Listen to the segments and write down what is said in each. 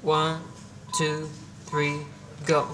1, 2, 3, go.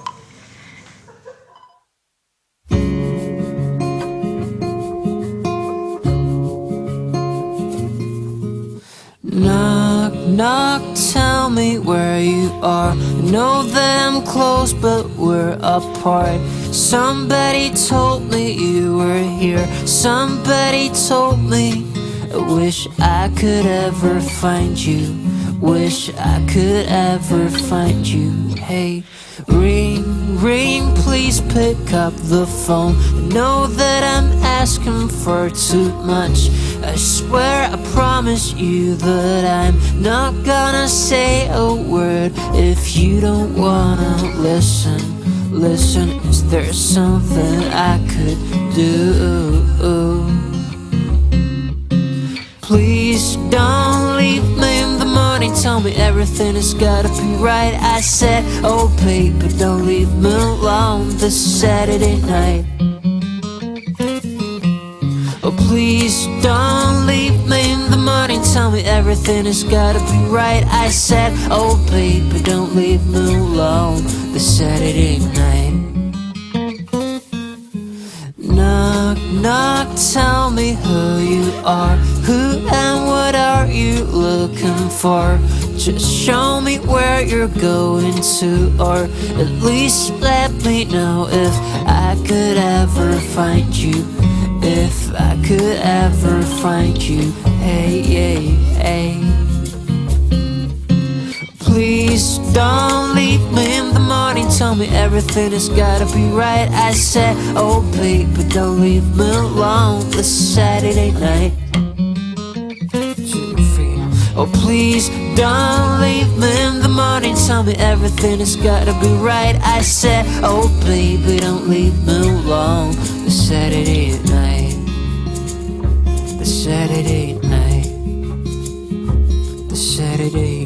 Knock, knock, tell me where you are. I know that I'm close, but we're apart. Somebody told me you were here. Somebody told me. I wish I could ever find you. Wish I could ever find you. Hey, ring, ring, please pick up the phone. I know that I'm asking for too much. I swear, I promise you that I'm not gonna say a word if you don't wanna listen. Listen, is there something I could do? Please don't leave me in the morning. Tell me everything has gotta be right. I said, oh baby, don't leave me alone this Saturday night. Oh please don't leave me in the morning. Tell me everything has gotta be right. I said, oh baby, don't leave me alone this Saturday night. Knock, knock, tell me who you are. Who and what are you looking for? Just show me where you're going to, or at least let me know if I could ever find you. If I could ever find you. Hey, hey, hey. Please don't leave me in the morning. Tell me everything has gotta be right. I said, oh baby, don't leave me alone this Saturday night. 2, 3. Oh please don't leave me in the morning. Tell me everything has gotta be right. I said, oh baby, don't leave me alone this Saturday night. The Saturday night. The Saturday